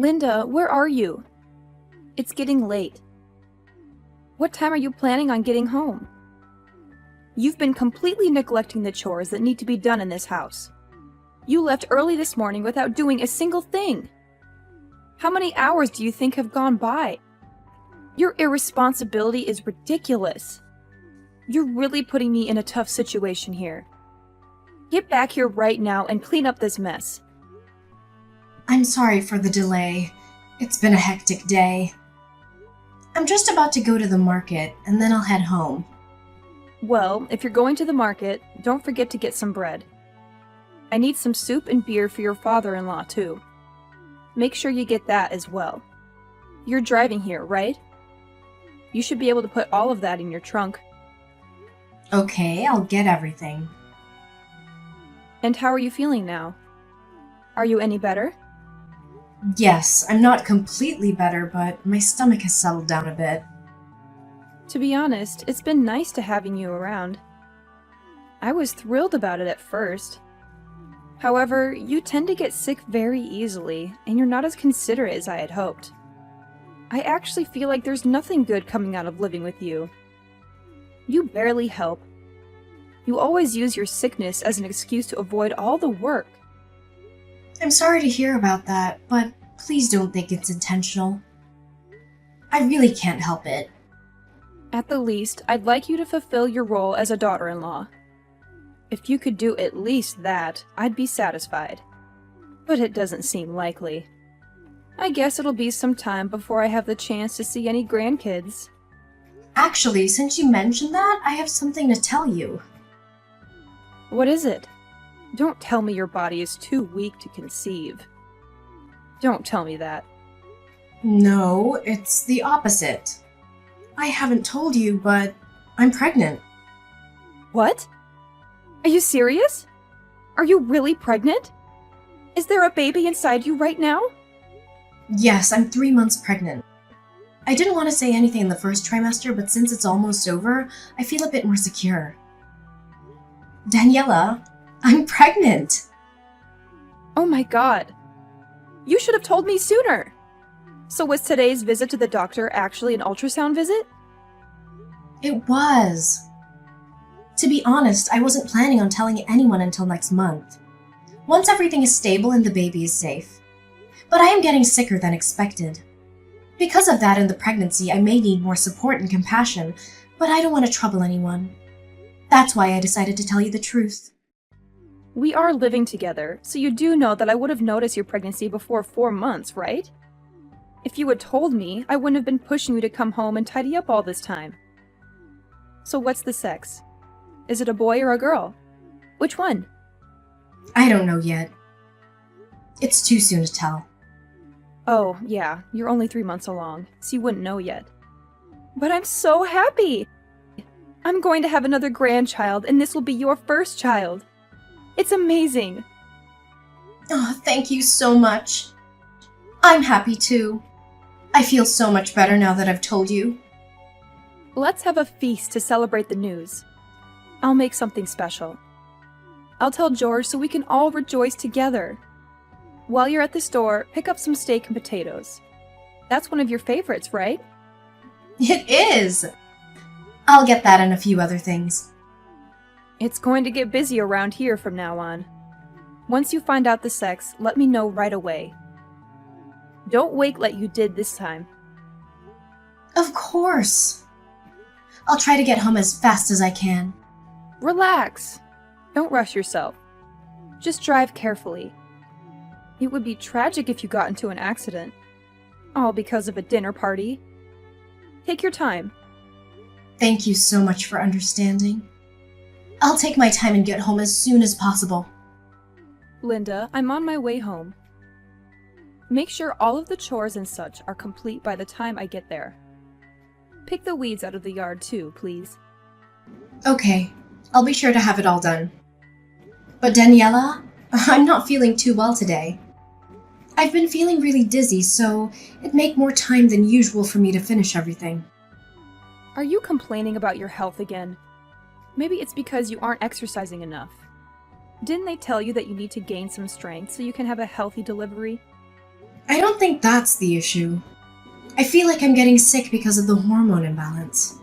Linda, where are you? It's getting late. What time are you planning on getting home? You've been completely neglecting the chores that need to be done in this house. You left early this morning without doing a single thing. How many hours do you think have gone by? Your irresponsibility is ridiculous. You're really putting me in a tough situation here. Get back here right now and clean up this mess. I'm sorry for the delay. It's been a hectic day. I'm just about to go to the market, and then I'll head home. Well, if you're going to the market, don't forget to get some bread. I need some soup and beer for your father-in-law, too. Make sure you get that as well. You're driving here, right? You should be able to put all of that in your trunk. Okay, I'll get everything. And how are you feeling now? Are you any better? Yes, I'm not completely better, but my stomach has settled down a bit. To be honest, it's been nice to having you around. I was thrilled about it at first. However, you tend to get sick very easily, and you're not as considerate as I had hoped. I actually feel like there's nothing good coming out of living with you. You barely help. You always use your sickness as an excuse to avoid all the work. I'm sorry to hear about that, but please don't think it's intentional. I really can't help it. At the least, I'd like you to fulfill your role as a daughter-in-law. If you could do at least that, I'd be satisfied. But it doesn't seem likely. I guess it'll be some time before I have the chance to see any grandkids. Actually, since you mentioned that, I have something to tell you. What is it? Don't tell me your body is too weak to conceive. Don't tell me that. No, it's the opposite. I haven't told you, but I'm pregnant. What? Are you serious? Are you really pregnant? Is there a baby inside you right now? Yes, I'm 3 months pregnant. I didn't want to say anything in the first trimester, but since it's almost over, I feel a bit more secure. Daniela, I'm pregnant! Oh my god. You should have told me sooner! So was today's visit to the doctor actually an ultrasound visit? It was. To be honest, I wasn't planning on telling anyone until next month. Once everything is stable and the baby is safe. But I am getting sicker than expected. Because of that and the pregnancy, I may need more support and compassion, but I don't want to trouble anyone. That's why I decided to tell you the truth. We are living together, so you do know that I would have noticed your pregnancy before 4 months, right? If you had told me, I wouldn't have been pushing you to come home and tidy up all this time. So what's the sex? Is it a boy or a girl? Which one? I don't know yet. It's too soon to tell. Oh, yeah, you're only 3 months along, so you wouldn't know yet. But I'm so happy! I'm going to have another grandchild, and this will be your first child. It's amazing! Oh, thank you so much. I'm happy too. I feel so much better now that I've told you. Let's have a feast to celebrate the news. I'll make something special. I'll tell George so we can all rejoice together. While you're at the store, pick up some steak and potatoes. That's one of your favorites, right? It is! I'll get that and a few other things. It's going to get busy around here from now on. Once you find out the sex, let me know right away. Don't wait like you did this time. Of course. I'll try to get home as fast as I can. Relax. Don't rush yourself. Just drive carefully. It would be tragic if you got into an accident. All because of a dinner party. Take your time. Thank you so much for understanding. I'll take my time and get home as soon as possible. Linda, I'm on my way home. Make sure all of the chores and such are complete by the time I get there. Pick the weeds out of the yard too, please. Okay, I'll be sure to have it all done. But Daniela, I'm not feeling too well today. I've been feeling really dizzy, so it'd make more time than usual for me to finish everything. Are you complaining about your health again? Maybe it's because you aren't exercising enough. Didn't they tell you that you need to gain some strength so you can have a healthy delivery? I don't think that's the issue. I feel like I'm getting sick because of the hormone imbalance.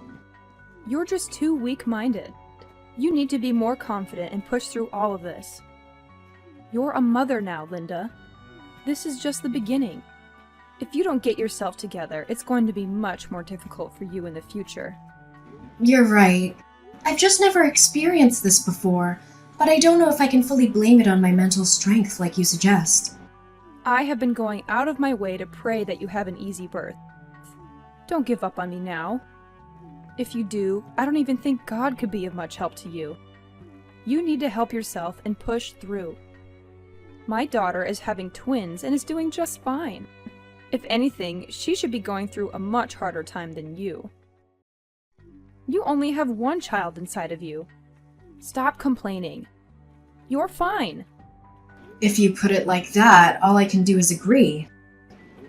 You're just too weak-minded. You need to be more confident and push through all of this. You're a mother now, Linda. This is just the beginning. If you don't get yourself together, it's going to be much more difficult for you in the future. You're right. I've just never experienced this before, but I don't know if I can fully blame it on my mental strength like you suggest. I have been going out of my way to pray that you have an easy birth. Don't give up on me now. If you do, I don't even think God could be of much help to you. You need to help yourself and push through. My daughter is having twins and is doing just fine. If anything, she should be going through a much harder time than you. You only have one child inside of you. Stop complaining. You're fine. If you put it like that, all I can do is agree.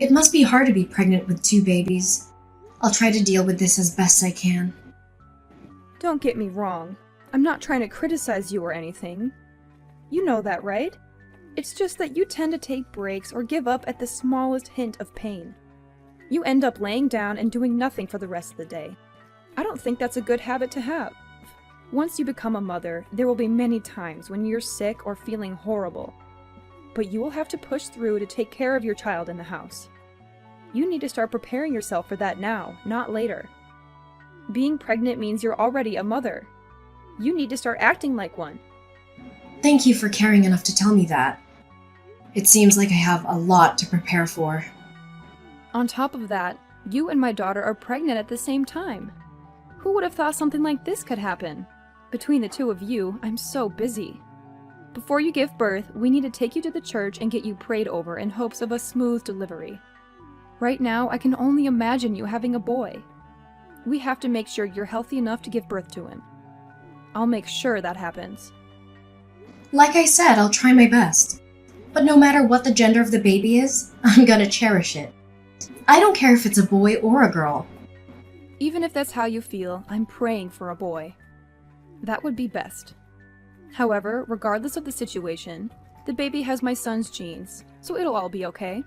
It must be hard to be pregnant with 2 babies. I'll try to deal with this as best I can. Don't get me wrong. I'm not trying to criticize you or anything. You know that, right? It's just that you tend to take breaks or give up at the smallest hint of pain. You end up laying down and doing nothing for the rest of the day. I don't think that's a good habit to have. Once you become a mother, there will be many times when you're sick or feeling horrible. But you will have to push through to take care of your child in the house. You need to start preparing yourself for that now, not later. Being pregnant means you're already a mother. You need to start acting like one. Thank you for caring enough to tell me that. It seems like I have a lot to prepare for. On top of that, you and my daughter are pregnant at the same time. Who would have thought something like this could happen? Between the two of you, I'm so busy. Before you give birth, we need to take you to the church and get you prayed over in hopes of a smooth delivery. Right now, I can only imagine you having a boy. We have to make sure you're healthy enough to give birth to him. I'll make sure that happens. Like I said, I'll try my best. But no matter what the gender of the baby is, I'm gonna cherish it. I don't care if it's a boy or a girl. Even if that's how you feel, I'm praying for a boy. That would be best. However, regardless of the situation, the baby has my son's genes, so it'll all be okay.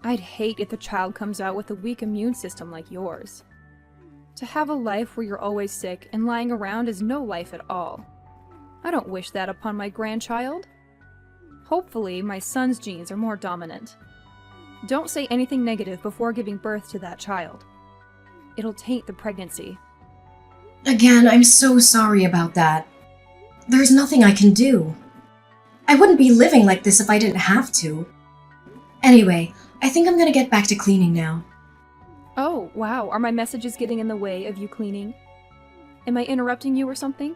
I'd hate if the child comes out with a weak immune system like yours. To have a life where you're always sick and lying around is no life at all. I don't wish that upon my grandchild. Hopefully, my son's genes are more dominant. Don't say anything negative before giving birth to that child. It'll taint the pregnancy. Again, I'm so sorry about that. There's nothing I can do. I wouldn't be living like this if I didn't have to. Anyway, I think I'm gonna get back to cleaning now. Oh, wow, are my messages getting in the way of you cleaning? Am I interrupting you or something?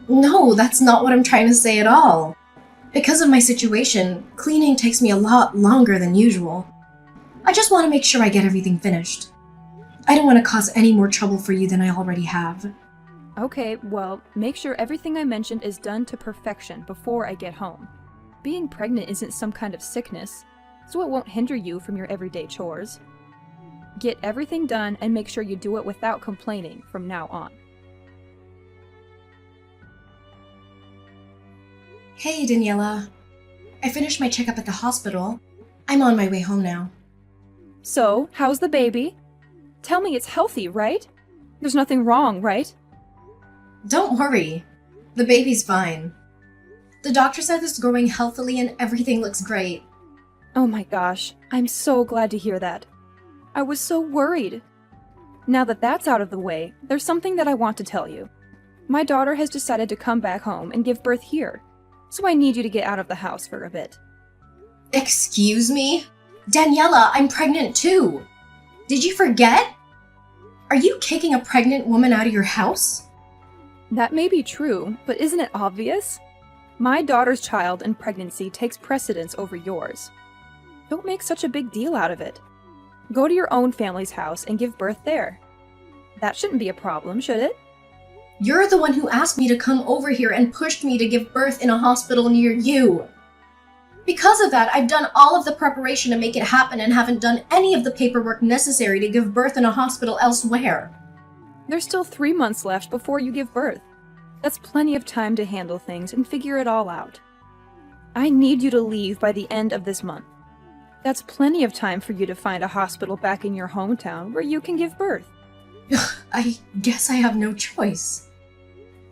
No, that's not what I'm trying to say at all. Because of my situation, cleaning takes me a lot longer than usual. I just want to make sure I get everything finished. I don't want to cause any more trouble for you than I already have. Okay, well, make sure everything I mentioned is done to perfection before I get home. Being pregnant isn't some kind of sickness, so it won't hinder you from your everyday chores. Get everything done and make sure you do it without complaining from now on. Hey, Daniela. I finished my checkup at the hospital. I'm on my way home now. So, how's the baby? Tell me it's healthy, right? There's nothing wrong, right? Don't worry. The baby's fine. The doctor said it's growing healthily and everything looks great. Oh my gosh, I'm so glad to hear that. I was so worried. Now that that's out of the way, there's something that I want to tell you. My daughter has decided to come back home and give birth here, so I need you to get out of the house for a bit. Excuse me? Daniela, I'm pregnant too. Did you forget? Are you kicking a pregnant woman out of your house? That may be true, but isn't it obvious? My daughter's child and pregnancy takes precedence over yours. Don't make such a big deal out of it. Go to your own family's house and give birth there. That shouldn't be a problem, should it? You're the one who asked me to come over here and pushed me to give birth in a hospital near you. Because of that, I've done all of the preparation to make it happen and haven't done any of the paperwork necessary to give birth in a hospital elsewhere. There's still 3 months left before you give birth. That's plenty of time to handle things and figure it all out. I need you to leave by the end of this month. That's plenty of time for you to find a hospital back in your hometown where you can give birth. I guess I have no choice.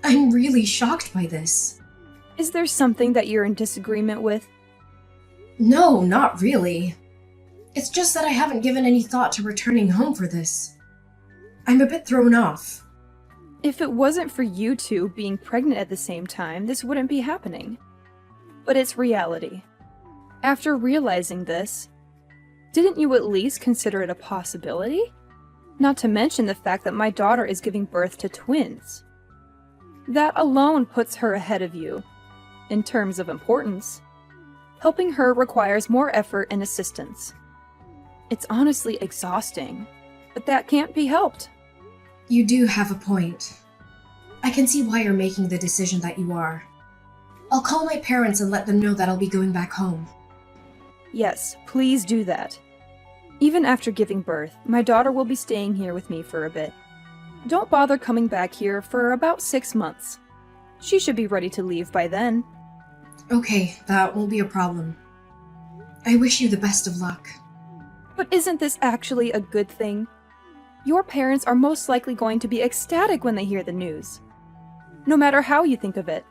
I'm really shocked by this. Is there something that you're in disagreement with? No, not really. It's just that I haven't given any thought to returning home for this. I'm a bit thrown off. If it wasn't for you two being pregnant at the same time, this wouldn't be happening. But it's reality. After realizing this, didn't you at least consider it a possibility? Not to mention the fact that my daughter is giving birth to twins. That alone puts her ahead of you, in terms of importance. Helping her requires more effort and assistance. It's honestly exhausting, but that can't be helped. You do have a point. I can see why you're making the decision that you are. I'll call my parents and let them know that I'll be going back home. Yes, please do that. Even after giving birth, my daughter will be staying here with me for a bit. Don't bother coming back here for about 6 months. She should be ready to leave by then. Okay, that won't be a problem. I wish you the best of luck. But isn't this actually a good thing? Your parents are most likely going to be ecstatic when they hear the news. No matter how you think of it,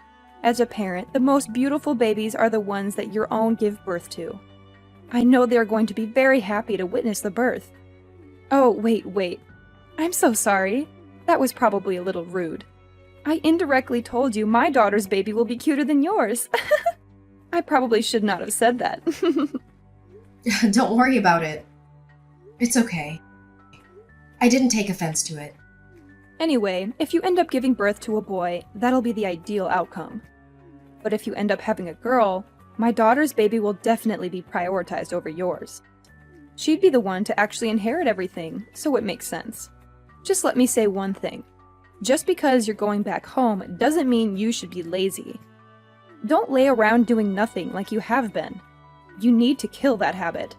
as a parent, the most beautiful babies are the ones that your own give birth to. I know they're going to be very happy to witness the birth. Oh, wait. I'm so sorry. That was probably a little rude. I indirectly told you my daughter's baby will be cuter than yours. I probably should not have said that. Don't worry about it. It's okay. I didn't take offense to it. Anyway, if you end up giving birth to a boy, that'll be the ideal outcome. But if you end up having a girl, my daughter's baby will definitely be prioritized over yours. She'd be the one to actually inherit everything, so it makes sense. Just let me say one thing. Just because you're going back home doesn't mean you should be lazy. Don't lay around doing nothing like you have been. You need to kill that habit.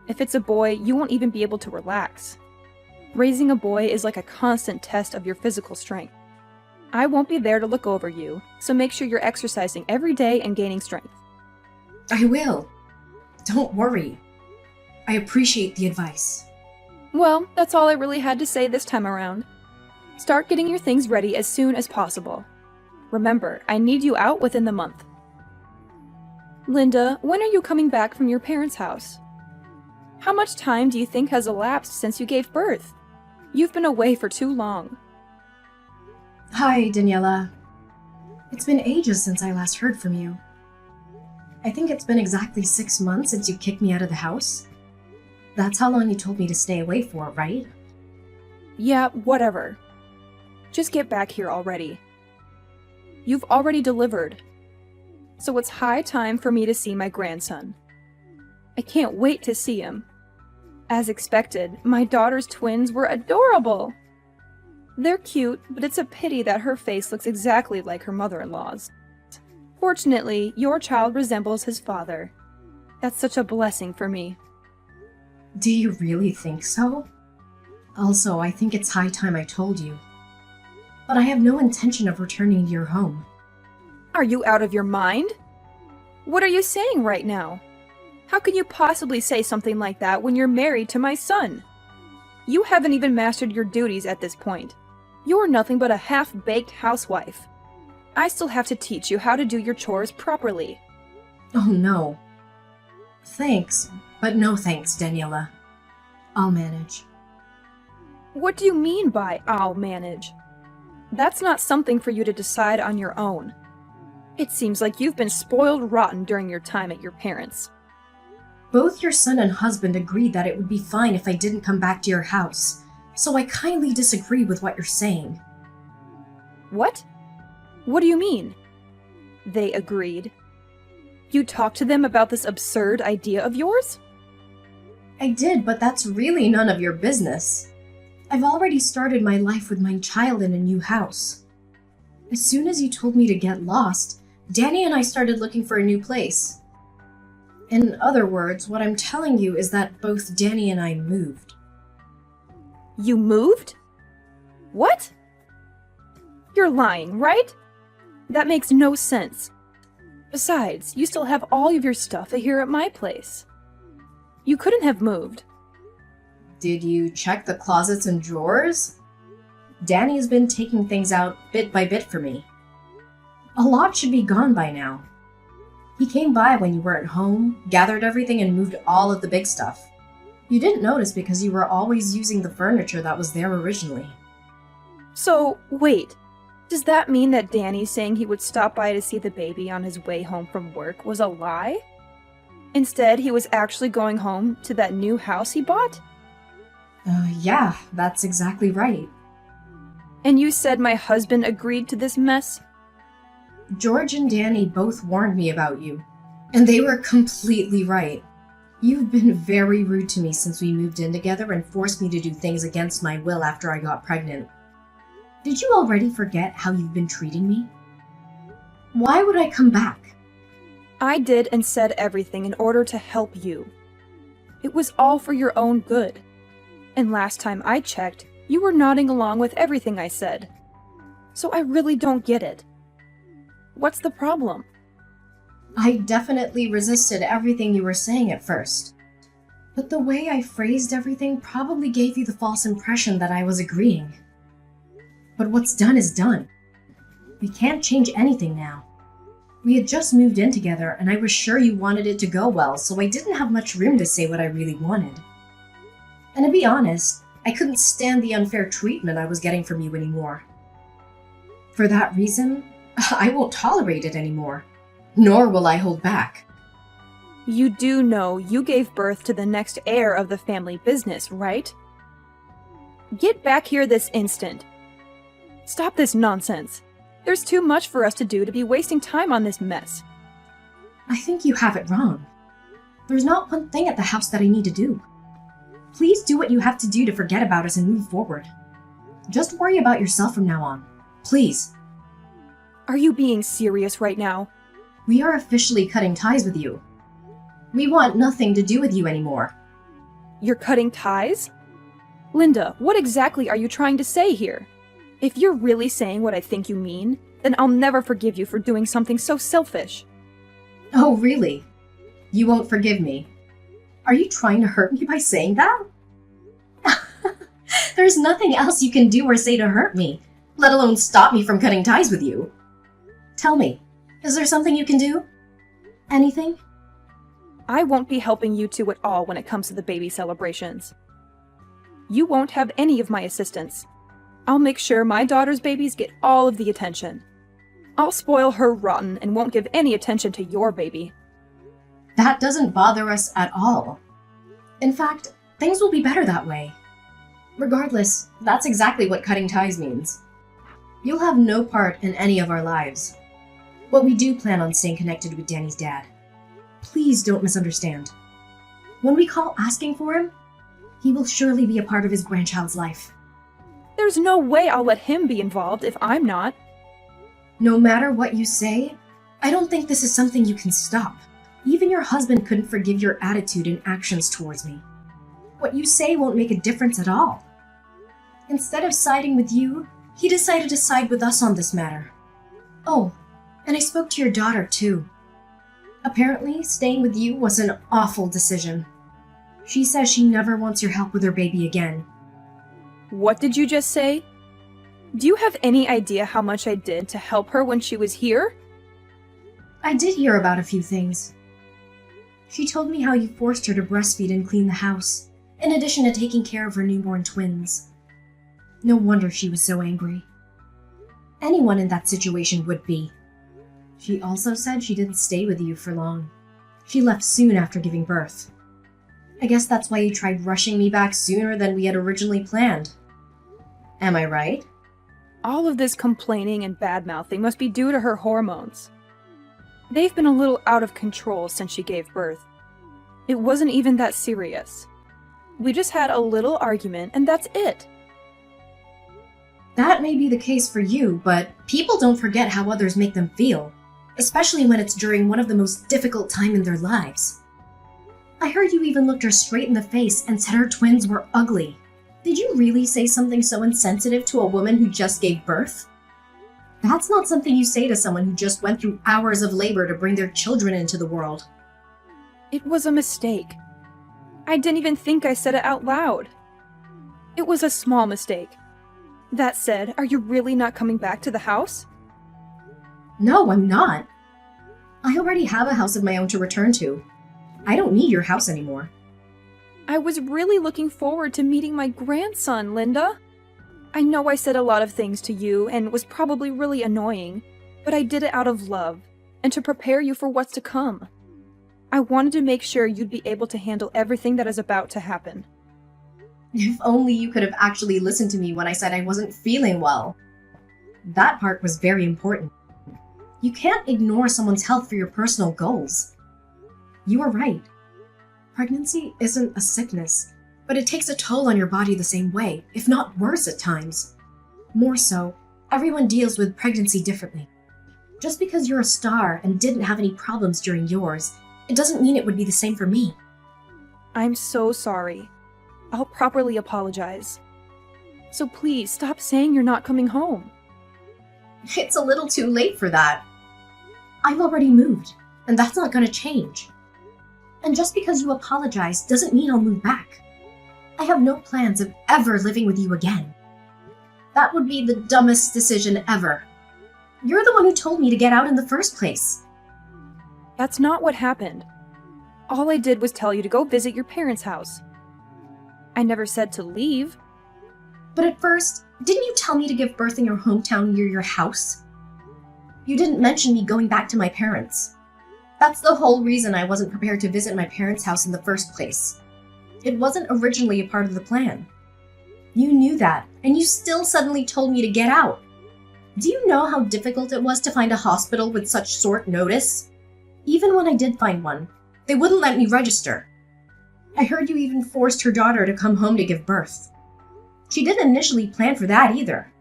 If it's a boy, you won't even be able to relax. Raising a boy is like a constant test of your physical strength. I won't be there to look over you, so make sure you're exercising every day and gaining strength. I will. Don't worry. I appreciate the advice. Well, that's all I really had to say this time around. Start getting your things ready as soon as possible. Remember, I need you out within the month. Linda, when are you coming back from your parents' house? How much time do you think has elapsed since you gave birth? You've been away for too long. Hi, Daniela. It's been ages since I last heard from you. I think it's been exactly 6 months since you kicked me out of the house. That's how long you told me to stay away for, right? Yeah, whatever. Just get back here already. You've already delivered. So it's high time for me to see my grandson. I can't wait to see him. As expected, my daughter's twins were adorable. They're cute, but it's a pity that her face looks exactly like her mother-in-law's. Fortunately, your child resembles his father. That's such a blessing for me. Do you really think so? Also, I think it's high time I told you. But I have no intention of returning to your home. Are you out of your mind? What are you saying right now? How can you possibly say something like that when you're married to my son? You haven't even mastered your duties at this point. You're nothing but a half-baked housewife. I still have to teach you how to do your chores properly. Oh no. Thanks, but no thanks, Daniela. I'll manage. What do you mean by I'll manage? That's not something for you to decide on your own. It seems like you've been spoiled rotten during your time at your parents'. Both your son and husband agreed that it would be fine if I didn't come back to your house, so I kindly disagree with what you're saying. What? What do you mean? They agreed. You talked to them about this absurd idea of yours? I did, but that's really none of your business. I've already started my life with my child in a new house. As soon as you told me to get lost, Danny and I started looking for a new place. In other words, what I'm telling you is that both Danny and I moved. You moved? What? You're lying, right? That makes no sense. Besides, you still have all of your stuff here at my place. You couldn't have moved. Did you check the closets and drawers? Danny has been taking things out bit by bit for me. A lot should be gone by now. He came by when you weren't home, gathered everything, and moved all of the big stuff. You didn't notice because you were always using the furniture that was there originally. So, wait. Does that mean that Danny saying he would stop by to see the baby on his way home from work was a lie? Instead, he was actually going home to that new house he bought? Yeah, that's exactly right. And you said my husband agreed to this mess? George and Danny both warned me about you, and they were completely right. You've been very rude to me since we moved in together and forced me to do things against my will after I got pregnant. Did you already forget how you've been treating me? Why would I come back? I did and said everything in order to help you. It was all for your own good. And last time I checked, you were nodding along with everything I said. So I really don't get it. What's the problem? I definitely resisted everything you were saying at first. But the way I phrased everything probably gave you the false impression that I was agreeing. But what's done is done. We can't change anything now. We had just moved in together, and I was sure you wanted it to go well, so I didn't have much room to say what I really wanted. And to be honest, I couldn't stand the unfair treatment I was getting from you anymore. For that reason, I won't tolerate it anymore, nor will I hold back. You do know you gave birth to the next heir of the family business, right? Get back here this instant. Stop this nonsense. There's too much for us to do to be wasting time on this mess. I think you have it wrong. There's not one thing at the house that I need to do. Please do what you have to do to forget about us and move forward. Just worry about yourself from now on. Please. Are you being serious right now? We are officially cutting ties with you. We want nothing to do with you anymore. You're cutting ties? Linda, what exactly are you trying to say here? If you're really saying what I think you mean, then I'll never forgive you for doing something so selfish. Oh, really? You won't forgive me? Are you trying to hurt me by saying that? There's nothing else you can do or say to hurt me, let alone stop me from cutting ties with you. Tell me, is there something you can do? Anything? I won't be helping you two at all when it comes to the baby celebrations. You won't have any of my assistance. I'll make sure my daughter's babies get all of the attention. I'll spoil her rotten and won't give any attention to your baby. That doesn't bother us at all. In fact, things will be better that way. Regardless, that's exactly what cutting ties means. You'll have no part in any of our lives. But we do plan on staying connected with Danny's dad. Please don't misunderstand. When we call asking for him, he will surely be a part of his grandchild's life. There's no way I'll let him be involved if I'm not. No matter what you say, I don't think this is something you can stop. Even your husband couldn't forgive your attitude and actions towards me. What you say won't make a difference at all. Instead of siding with you, he decided to side with us on this matter. Oh, and I spoke to your daughter too. Apparently, staying with you was an awful decision. She says she never wants your help with her baby again. What did you just say? Do you have any idea how much I did to help her when she was here? I did hear about a few things. She told me how you forced her to breastfeed and clean the house, in addition to taking care of her newborn twins. No wonder she was so angry. Anyone in that situation would be. She also said she didn't stay with you for long. She left soon after giving birth. I guess that's why you tried rushing me back sooner than we had originally planned. Am I right? All of this complaining and bad-mouthing must be due to her hormones. They've been a little out of control since she gave birth. It wasn't even that serious. We just had a little argument and that's it. That may be the case for you, but people don't forget how others make them feel, especially when it's during one of the most difficult time in their lives. I heard you even looked her straight in the face and said her twins were ugly. Did you really say something so insensitive to a woman who just gave birth? That's not something you say to someone who just went through hours of labor to bring their children into the world. It was a mistake. I didn't even think I said it out loud. It was a small mistake. That said, are you really not coming back to the house? No, I'm not. I already have a house of my own to return to. I don't need your house anymore. I was really looking forward to meeting my grandson, Linda. I know I said a lot of things to you and was probably really annoying, but I did it out of love and to prepare you for what's to come. I wanted to make sure you'd be able to handle everything that is about to happen. If only you could have actually listened to me when I said I wasn't feeling well. That part was very important. You can't ignore someone's health for your personal goals. You were right. Pregnancy isn't a sickness, but it takes a toll on your body the same way, if not worse at times. More so, everyone deals with pregnancy differently. Just because you're a star and didn't have any problems during yours, it doesn't mean it would be the same for me. I'm so sorry. I'll properly apologize. So please stop saying you're not coming home. It's a little too late for that. I've already moved, and that's not going to change. And just because you apologize doesn't mean I'll move back. I have no plans of ever living with you again. That would be the dumbest decision ever. You're the one who told me to get out in the first place. That's not what happened. All I did was tell you to go visit your parents' house. I never said to leave. But at first, didn't you tell me to give birth in your hometown near your house? You didn't mention me going back to my parents. That's the whole reason I wasn't prepared to visit my parents' house in the first place. It wasn't originally a part of the plan. You knew that, and you still suddenly told me to get out. Do you know how difficult it was to find a hospital with such short notice? Even when I did find one, they wouldn't let me register. I heard you even forced her daughter to come home to give birth. She didn't initially plan for that either.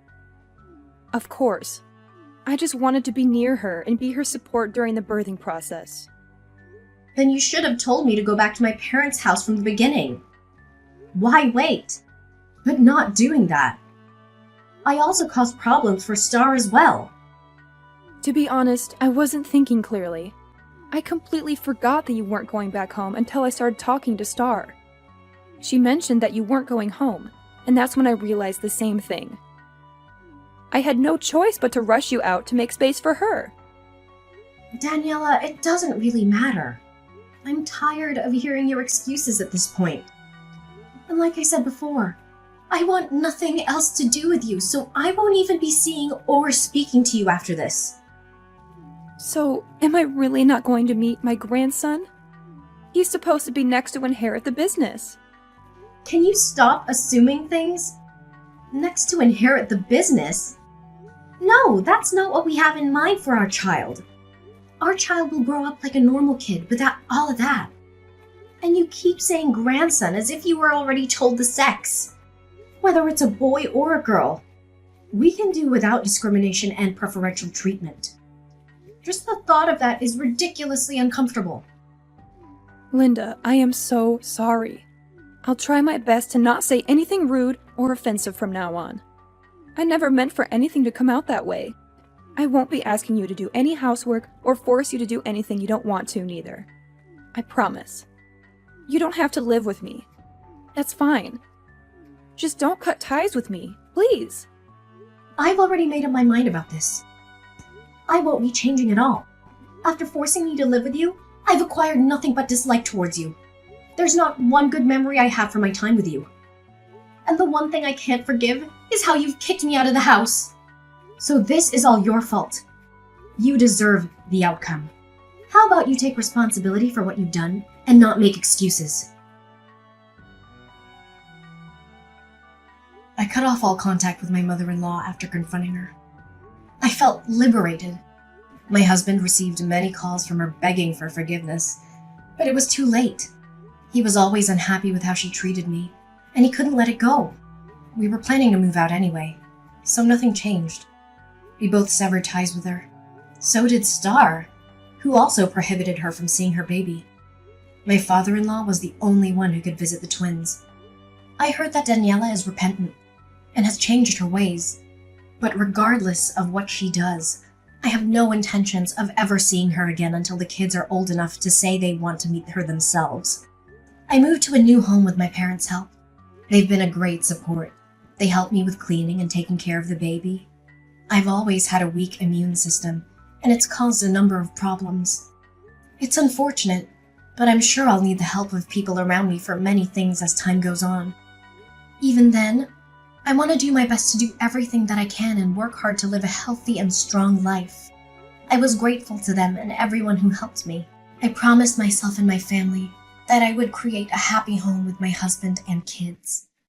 Of course. I just wanted to be near her and be her support during the birthing process. Then you should have told me to go back to my parents' house from the beginning. Why wait? But not doing that. I also caused problems for Star as well. To be honest, I wasn't thinking clearly. I completely forgot that you weren't going back home until I started talking to Star. She mentioned that you weren't going home, and that's when I realized the same thing. I had no choice but to rush you out to make space for her. Daniela, it doesn't really matter. I'm tired of hearing your excuses at this point. And like I said before, I want nothing else to do with you, so I won't even be seeing or speaking to you after this. So, am I really not going to meet my grandson? He's supposed to be next to inherit the business. Can you stop assuming things? Next to inherit the business? No, that's not what we have in mind for our child. Our child will grow up like a normal kid without all of that. And you keep saying grandson as if you were already told the sex. Whether it's a boy or a girl, we can do without discrimination and preferential treatment. Just the thought of that is ridiculously uncomfortable. Linda, I am so sorry. I'll try my best to not say anything rude or offensive from now on. I never meant for anything to come out that way. I won't be asking you to do any housework or force you to do anything you don't want to, neither. I promise. You don't have to live with me. That's fine. Just don't cut ties with me, please. I've already made up my mind about this. I won't be changing at all. After forcing me to live with you, I've acquired nothing but dislike towards you. There's not one good memory I have from my time with you. And the one thing I can't forgive is how you've kicked me out of the house. So this is all your fault. You deserve the outcome. How about you take responsibility for what you've done and not make excuses? I cut off all contact with my mother-in-law after confronting her. I felt liberated. My husband received many calls from her begging for forgiveness, but it was too late. He was always unhappy with how she treated me, and he couldn't let it go. We were planning to move out anyway, so nothing changed. We both severed ties with her. So did Star, who also prohibited her from seeing her baby. My father-in-law was the only one who could visit the twins. I heard that Daniela is repentant and has changed her ways. But regardless of what she does, I have no intentions of ever seeing her again until the kids are old enough to say they want to meet her themselves. I moved to a new home with my parents' help. They've been a great support. They help me with cleaning and taking care of the baby. I've always had a weak immune system, and it's caused a number of problems. It's unfortunate, but I'm sure I'll need the help of people around me for many things as time goes on. Even then, I want to do my best to do everything that I can and work hard to live a healthy and strong life. I was grateful to them and everyone who helped me. I promised myself and my family that I would create a happy home with my husband and kids.